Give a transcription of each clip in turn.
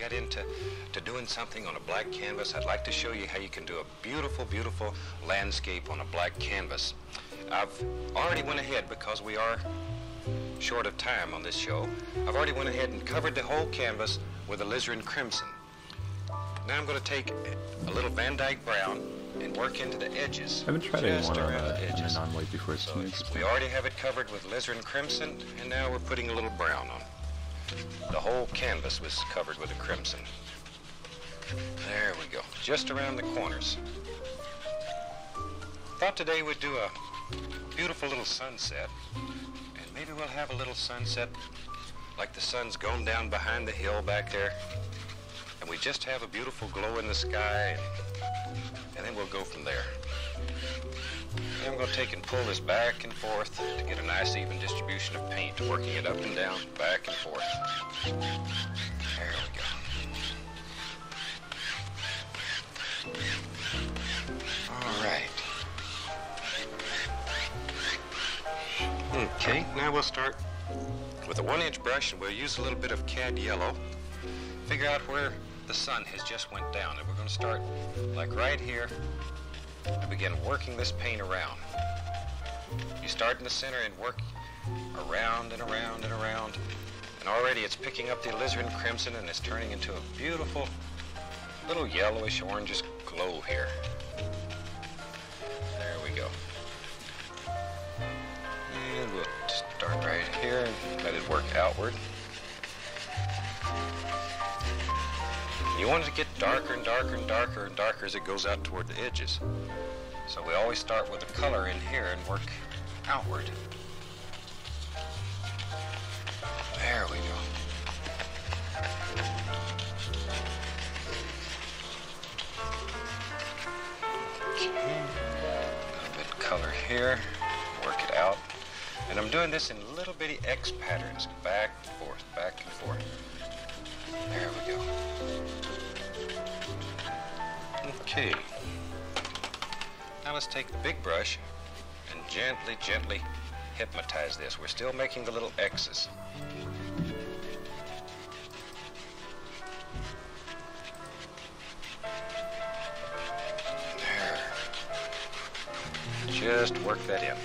Get into doing something on a black canvas, I'd like to show you how you can do a beautiful, beautiful landscape on a black canvas. I've already went ahead, because we are short of time on this show, I've already went ahead and covered the whole canvas with alizarin crimson. Now I'm going to take a little Van Dyke brown and work into the edges. I haven't tried any more on a non-white before. So we already have it covered with alizarin crimson, and now we're putting a little brown on. The whole canvas was covered with a crimson. There we go, just around the corners. Thought today we'd do a beautiful little sunset, and maybe we'll have a little sunset like the sun's going down behind the hill back there, and we just have a beautiful glow in the sky, and then we'll go from there. And I'm going to take and pull this back and forth to get a nice even distribution of paint, working it up and down, back and forth. There we go. All right. Okay, now we'll start with a 1-inch brush, and we'll use a little bit of cad yellow. Figure out where the sun has just went down, and we're going to start like right here and begin working this paint around. You start in the center and work around and around and around, and already it's picking up the alizarin crimson and it's turning into a beautiful little yellowish orangish glow here. There we go. And we'll start right here and let it work outward. You want it to get darker and darker and darker and darker as it goes out toward the edges. So we always start with the color in here and work outward. There we go. Okay. A little bit of color here. Work it out. And I'm doing this in little bitty X patterns, back and forth, back and forth. There we go. Okay. Now let's take the big brush and gently, gently hypnotize this. We're still making the little X's. There. Just work that in.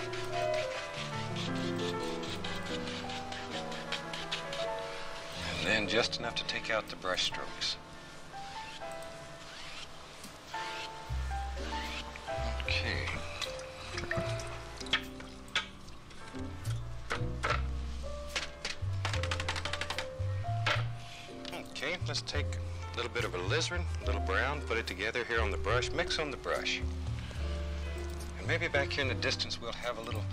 And then just enough to take out the brush strokes. Okay. Okay, let's take a little bit of alizarin, a little brown, put it together here on the brush, mix on the brush. And maybe back here in the distance we'll have a little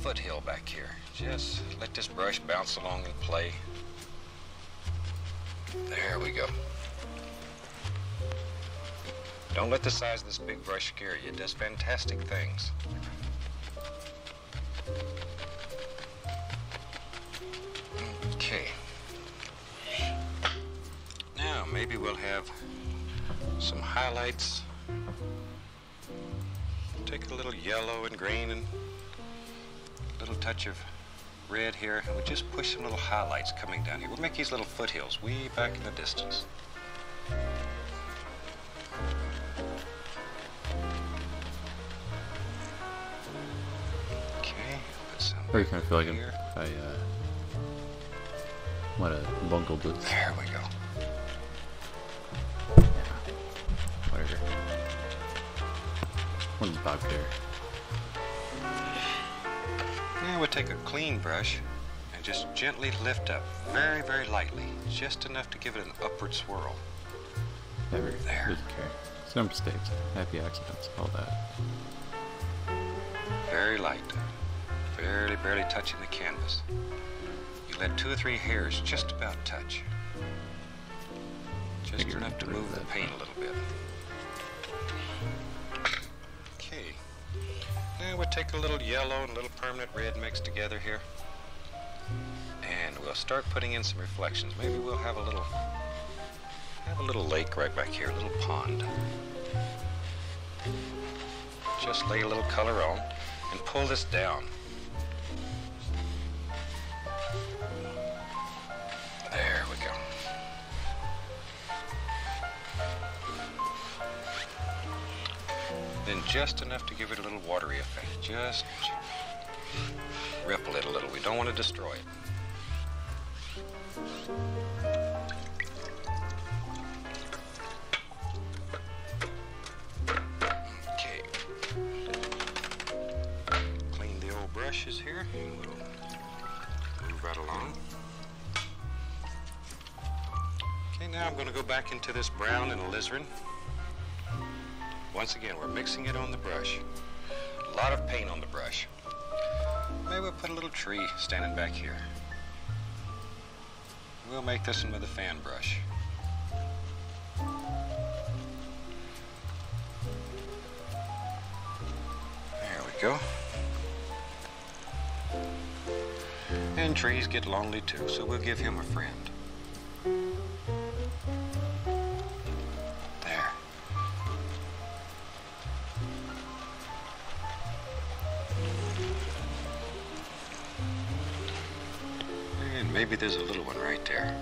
foothill back here. Just let this brush bounce along and play. There we go. Don't let the size of this big brush scare you. It does fantastic things. Okay. Now maybe we'll have some highlights. Take a little yellow and green and a little touch of red here, and we just push some little highlights coming down here. We'll make these little foothills way back in the distance. Okay, put some. I kind of feel like I might have bungled this. There we go. Yeah. Whatever. One bug there. Now we'll take a clean brush and just gently lift up, very, very lightly, just enough to give it an upward swirl. Never. There. Doesn't care. Some mistakes, happy accidents, all that. Very light, barely, barely touching the canvas. You let 2 or 3 hairs just about touch. Just enough to move the paint a little bit. Okay. Now we'll take a little yellow and a little permanent red mixed together here. And we'll start putting in some reflections. Maybe we'll have a little lake right back here, a little pond. Just lay a little color on and pull this down. There we go. Then just enough to give it a little watery effect. Just ripple it a little. We don't want to destroy it. Okay. Clean the old brushes here. We'll move right along. Okay, now I'm going to go back into this brown and alizarin. Once again, we're mixing it on the brush. A lot of paint on the brush. Maybe we'll put a little tree standing back here. We'll make this one with a fan brush. There we go. And trees get lonely too, so we'll give him a friend. There. And maybe there's a little one right there.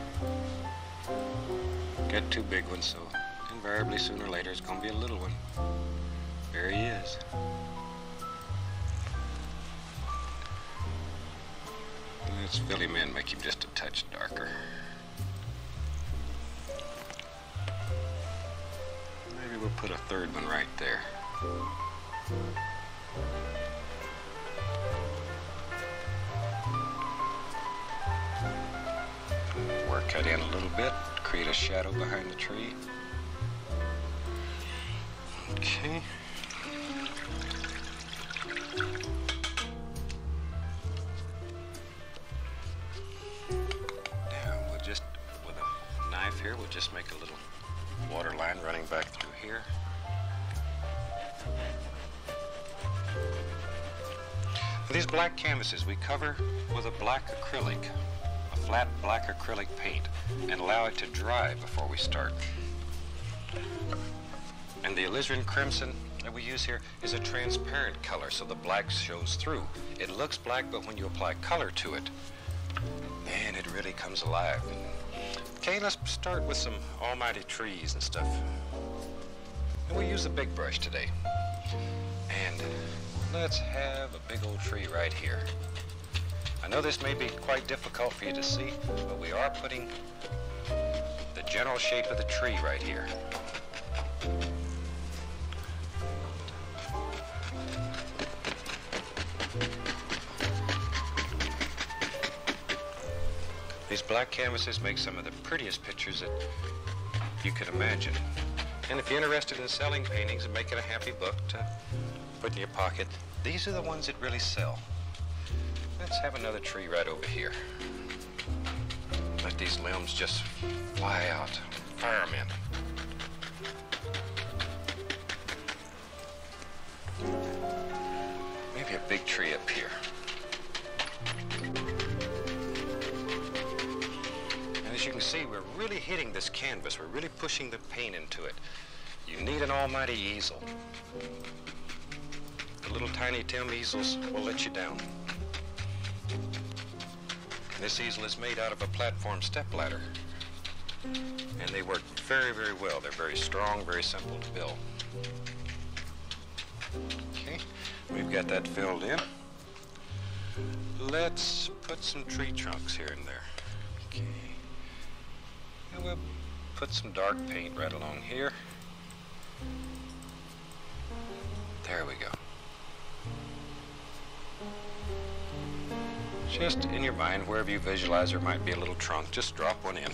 Got two big ones, so invariably sooner or later it's going to be a little one. There he is. Let's fill him in, make him just a touch darker. Maybe we'll put a third one right there. Work that in a little bit, create a shadow behind the tree. Okay. Here, we'll just make a little water line running back through here. These black canvases we cover with a black acrylic, a flat black acrylic paint, and allow it to dry before we start. And the alizarin crimson that we use here is a transparent color, so the black shows through. It looks black, but when you apply color to it, man, it really comes alive. Okay, let's start with some almighty trees and stuff. And we'll use a big brush today. And let's have a big old tree right here. I know this may be quite difficult for you to see, but we are putting the general shape of the tree right here. These black canvases make some of the prettiest pictures that you could imagine. And if you're interested in selling paintings and making a happy book to put in your pocket, these are the ones that really sell. Let's have another tree right over here. Let these limbs just fly out. Fire them in. Maybe a big tree up here. As you can see, we're really hitting this canvas. We're really pushing the paint into it. You need an almighty easel. The little tiny Tim easels will let you down. This easel is made out of a platform stepladder. And they work very, very well. They're very strong, very simple to build. Okay, we've got that filled in. Let's put some tree trunks here and there. Okay. And we'll put some dark paint right along here. There we go. Just in your mind, wherever you visualize there might be a little trunk, just drop one in.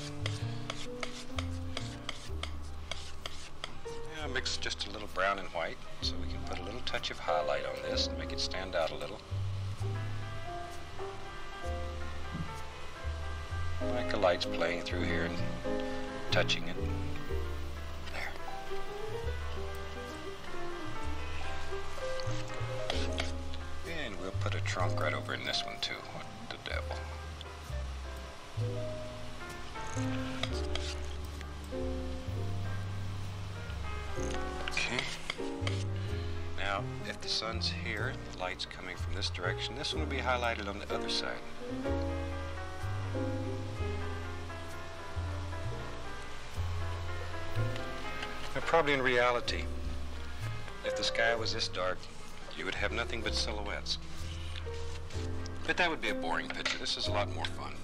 Yeah, mix just a little brown and white so we can put a little touch of highlight on this and make it stand out a little. Like the light's playing through here and touching it. There. And we'll put a trunk right over in this one too. What the devil. Okay. Now, if the sun's here, the light's coming from this direction, this one will be highlighted on the other side. Now, probably in reality, If the sky was this dark, you would have nothing but silhouettes. But that would be a boring picture. This is a lot more fun.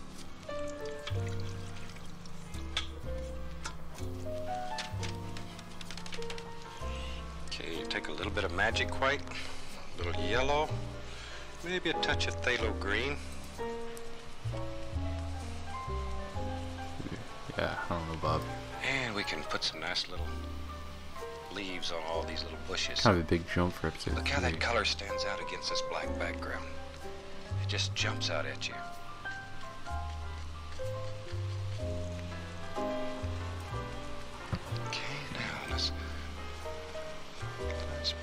Okay, you take a little bit of magic white, a little yellow, maybe a touch of phthalo green. Yeah, I don't know, Bob. And we can put some nice little leaves on all these little bushes. Kind of a big jump for episode Look how 3. that color stands out against this black background. It just jumps out at you. Okay, now let's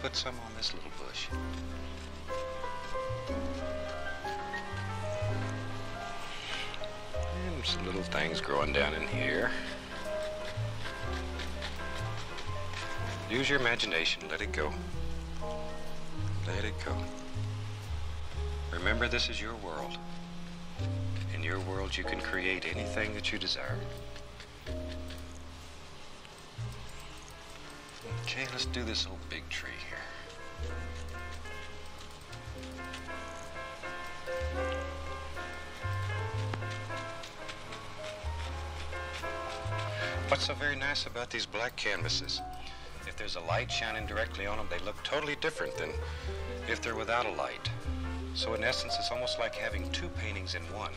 put some on this little bush. And some little things growing down in here. Use your imagination. Let it go. Let it go. Remember, this is your world. In your world, you can create anything that you desire. Okay, let's do this old big tree here. What's so very nice about these black canvases? If there's a light shining directly on them, they look totally different than if they're without a light. So in essence, it's almost like having two paintings in one.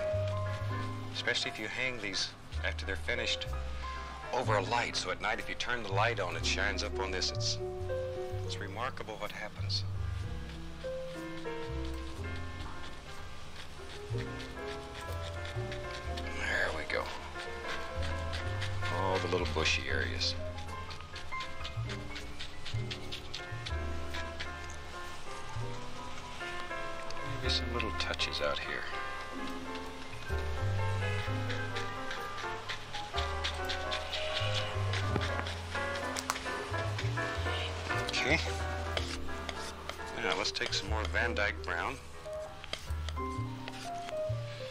Especially if you hang these after they're finished over a light. So at night, if you turn the light on, it shines up on this. It's remarkable what happens. There we go. All the little bushy areas. Maybe some little touches out here. Okay. Now let's take some more Van Dyke brown.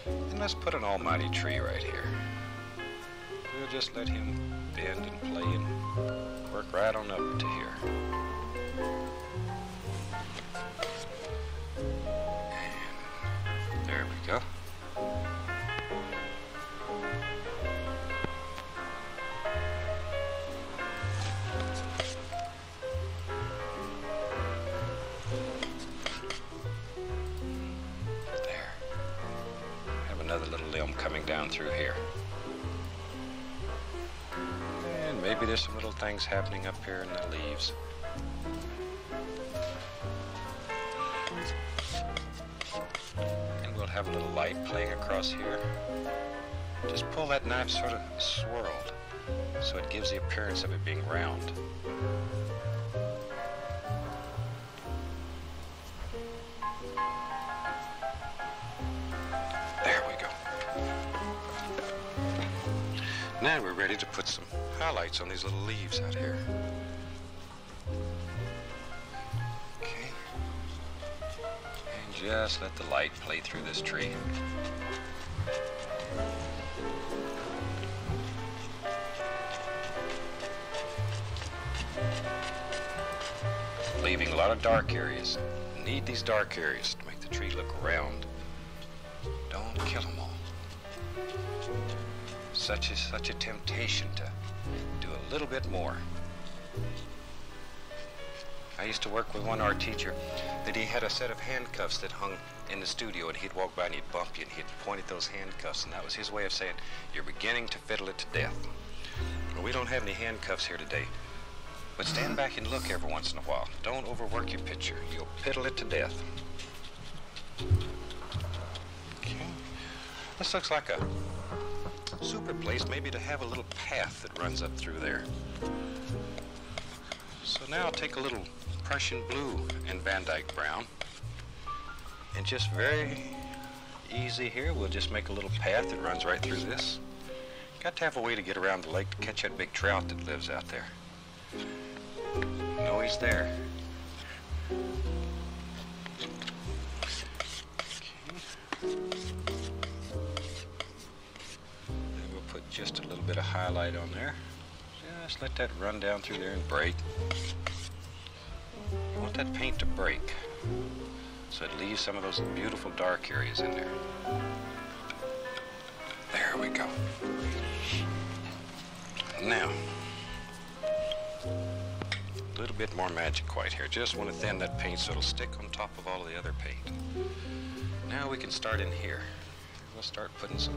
And let's put an almighty tree right here. We'll just let him bend and play and work right on up to here. There we go. There. Have another little limb coming down through here. And maybe there's some little things happening up here in the leaves. Have a little light playing across here. Just pull that knife sort of swirled so it gives the appearance of it being round. There we go. Now we're ready to put some highlights on these little leaves out here. Just let the light play through this tree. Leaving a lot of dark areas. Need these dark areas to make the tree look round. Don't kill them all. Such a temptation to do a little bit more. I used to work with one art teacher that he had a set of handcuffs that hung in the studio, and he'd walk by and he'd bump you and he'd point at those handcuffs, and that was his way of saying, you're beginning to fiddle it to death. Well, we don't have any handcuffs here today, but stand back and look every once in a while. Don't overwork your picture. You'll fiddle it to death. Okay. This looks like a super place, maybe to have a little path that runs up through there. So now I'll take a little Prussian blue and Van Dyke brown, and just very easy here, we'll just make a little path that runs right through this. Got to have a way to get around the lake to catch that big trout that lives out there. Know he's there. Okay. And we'll put just a little bit of highlight on there. Just let that run down through there and break. that paint to break, so it leaves some of those beautiful dark areas in there. There we go. Now, a little bit more magic white here. Just want to thin that paint so it'll stick on top of all the other paint. Now we can start in here. We'll start putting some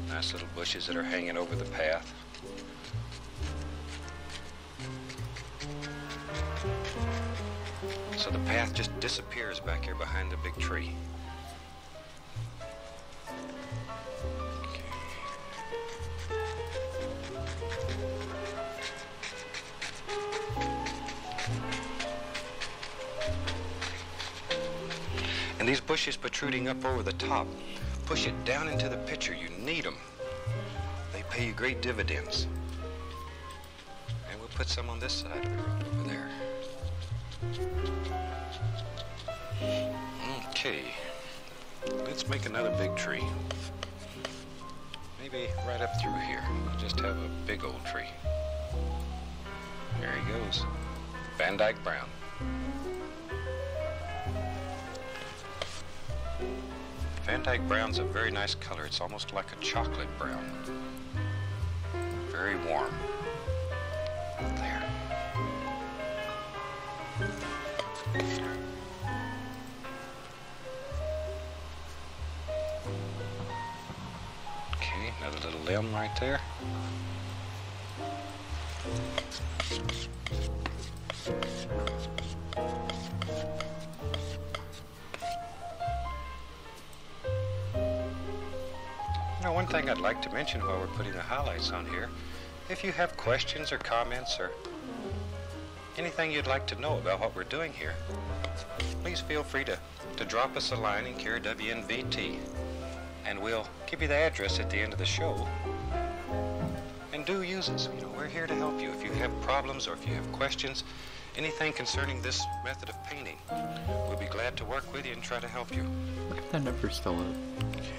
nice little bushes that are hanging over the path. So the path just disappears back here behind the big tree. And these bushes protruding up over the top, push it down into the picture. You need them. They pay you great dividends. And we'll put some on this side of the road over there. Okay, let's make another big tree. Maybe right up through here. We'll just have a big old tree. There he goes. Van Dyke Brown. Van Dyke Brown's a very nice color. It's almost like a chocolate brown. Very warm. There. Okay, another little limb right there. Now, one thing I'd like to mention while we're putting the highlights on here, if you have questions or comments or anything you'd like to know about what we're doing here, please feel free to drop us a line in care WNVT, and we'll give you the address at the end of the show. And do use us. You know, we're here to help you. If you have problems or if you have questions, anything concerning this method of painting, we'll be glad to work with you and try to help you. Look at that number still up. Okay.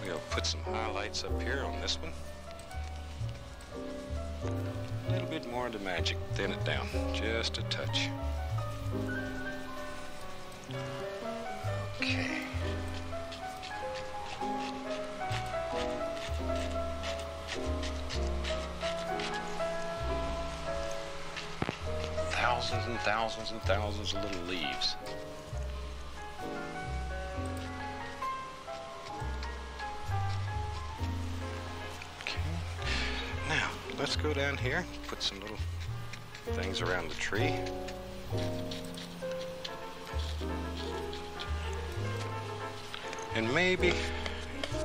We'll put some highlights up here on this one. A little bit more of the magic, thin it down just a touch. Okay. Thousands and thousands and thousands of little leaves. Okay. Now, let's go down here, put some little things around the tree. And maybe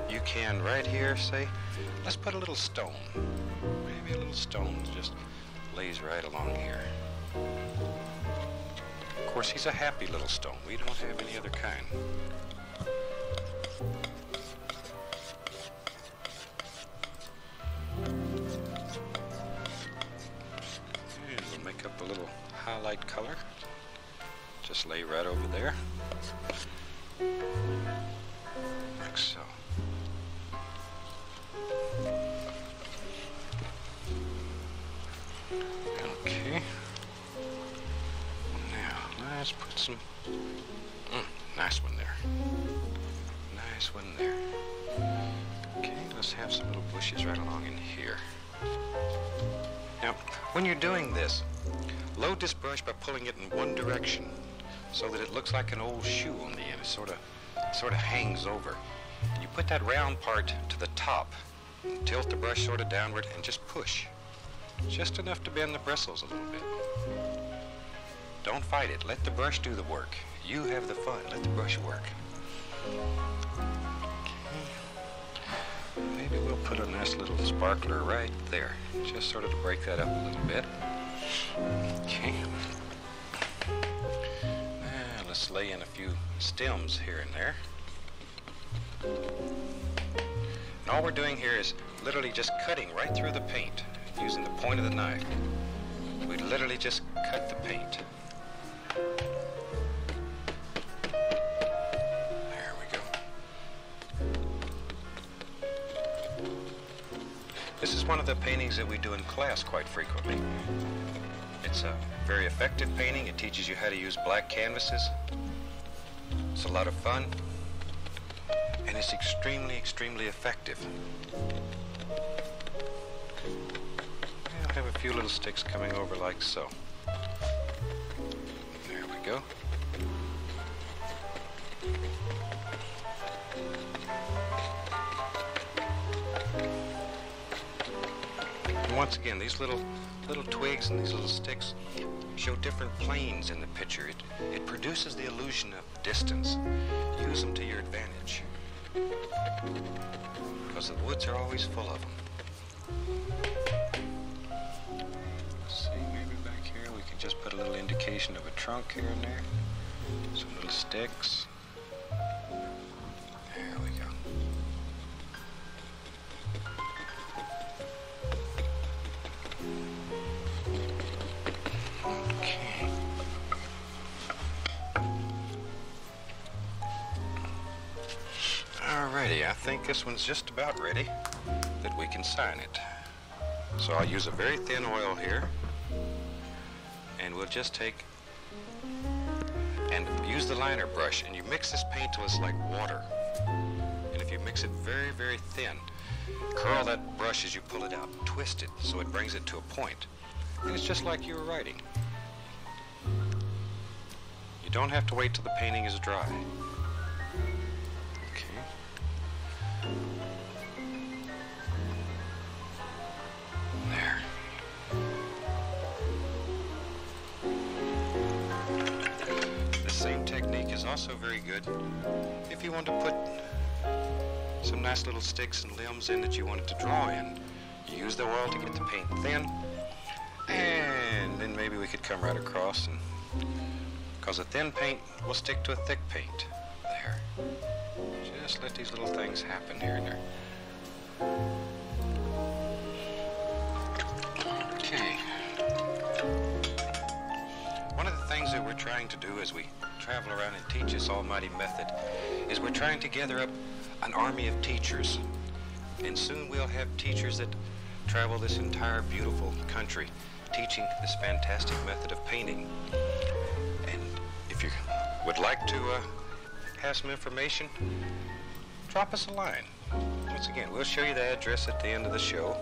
you can right here say, let's put a little stone. Maybe a little stone just lays right along here. Of course, he's a happy little stone. We don't have any other kind. And we'll make up a little highlight color. Just lay right over there. Like so. Okay. Now, let's put some... nice one there. Nice one there. Okay, let's have some little bushes right along in here. Now, when you're doing this, load this brush by pulling it in one direction so that it looks like an old shoe on the end. It sort of hangs over. You put that round part to the top, tilt the brush sort of downward, and just push. Just enough to bend the bristles a little bit. Don't fight it. Let the brush do the work. You have the fun. Let the brush work. Okay. Maybe we'll put a nice little sparkler right there, just sort of to break that up a little bit. Okay. Now let's lay in a few stems here and there. And all we're doing here is literally just cutting right through the paint using the point of the knife. We literally just cut the paint. There we go. This is one of the paintings that we do in class quite frequently. It's a very effective painting. It teaches you how to use black canvases. It's a lot of fun. And it's extremely, extremely effective. I'll have a few little sticks coming over like so. There we go. And once again, these little twigs and these little sticks show different planes in the picture. It produces the illusion of distance. Use them to your advantage. Because the woods are always full of them. Let's see, maybe back here we can just put a little indication of a trunk here and there. Some little sticks. There we go. Okay. Alrighty, I think this one's just about ready that we can sign it. So I'll use a very thin oil here, and we'll just take and use the liner brush, and you mix this paint till it's like water. And if you mix it very, very thin, curl that brush as you pull it out, twist it so it brings it to a point. And it's just like you were writing. You don't have to wait till the painting is dry. Also very good if you want to put some nice little sticks and limbs in that you wanted to draw in. You use the oil to get the paint thin, and then maybe we could come right across, and because a thin paint will stick to a thick paint. There. Just let these little things happen here and there. Okay. One of the things that we're trying to do as we travel around and teach this almighty method is we're trying to gather up an army of teachers, and soon we'll have teachers that travel this entire beautiful country teaching this fantastic method of painting. And if you would like to have some information, drop us a line. Once again, we'll show you the address at the end of the show,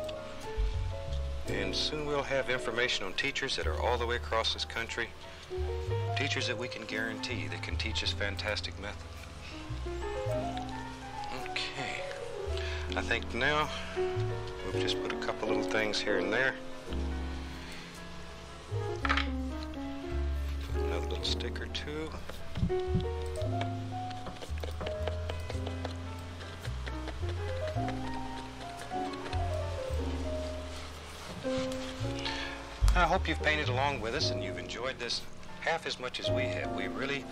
and soon we'll have information on teachers that are all the way across this country. Teachers that we can guarantee that can teach this fantastic method. Okay. I think now we'll just put a couple little things here and there. Put another little stick or two. I hope you've painted along with us and you've enjoyed this half as much as we have. We really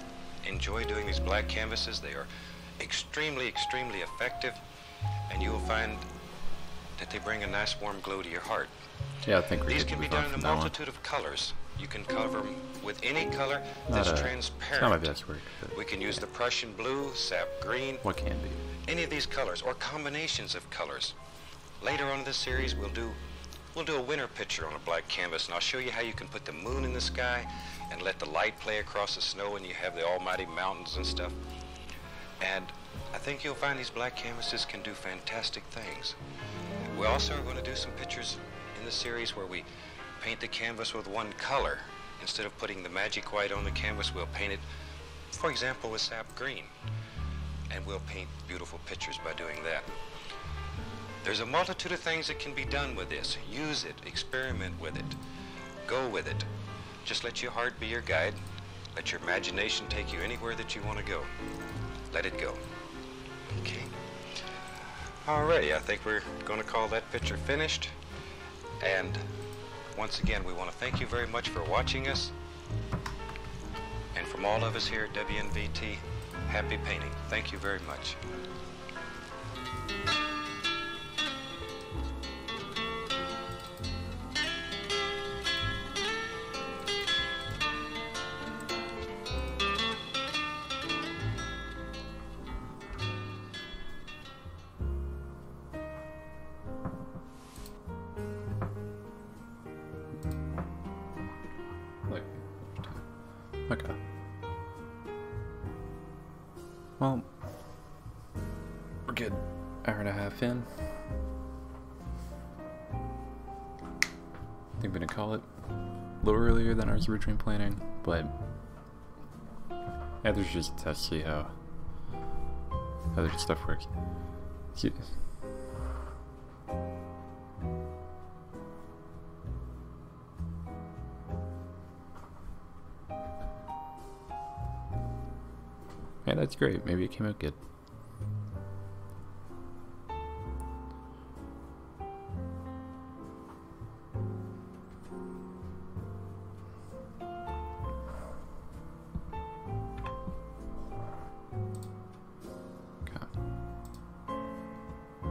enjoy doing these black canvases. They are extremely, extremely effective, and you will find that they bring a nice warm glow to your heart. Yeah, I think these can be done in a multitude of colors. You can cover them with any color that's transparent. Not my best work. We can use the Prussian blue, sap green. What can be? Any of these colors, or combinations of colors. Later on in this series, we'll do a winter picture on a black canvas, and I'll show you how you can put the moon in the sky and let the light play across the snow, and you have the almighty mountains and stuff. And I think you'll find these black canvases can do fantastic things. We also are going to do some pictures in the series where we paint the canvas with one color. Instead of putting the magic white on the canvas, we'll paint it, for example, with sap green. And we'll paint beautiful pictures by doing that. There's a multitude of things that can be done with this. Use it, experiment with it, go with it. Just let your heart be your guide. Let your imagination take you anywhere that you want to go. Let it go. Okay. Alrighty, I think we're going to call that picture finished. And once again, we want to thank you very much for watching us. And from all of us here at WNVT, happy painting. Thank you very much. Okay. Well, we're good. Hour and a half in. I think we're gonna call it a little earlier than I was originally planning, but yeah, there's just a test to see how other stuff works. Yeah, that's great. Maybe it came out good.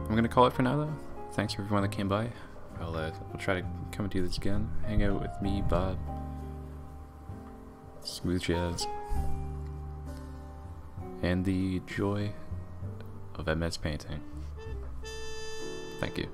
I'm gonna call it for now, though. Thanks for everyone that came by. I'll try to come and do this again. Hang out with me, Bob, Smooth Jazz, and the joy of MS painting. Thank you.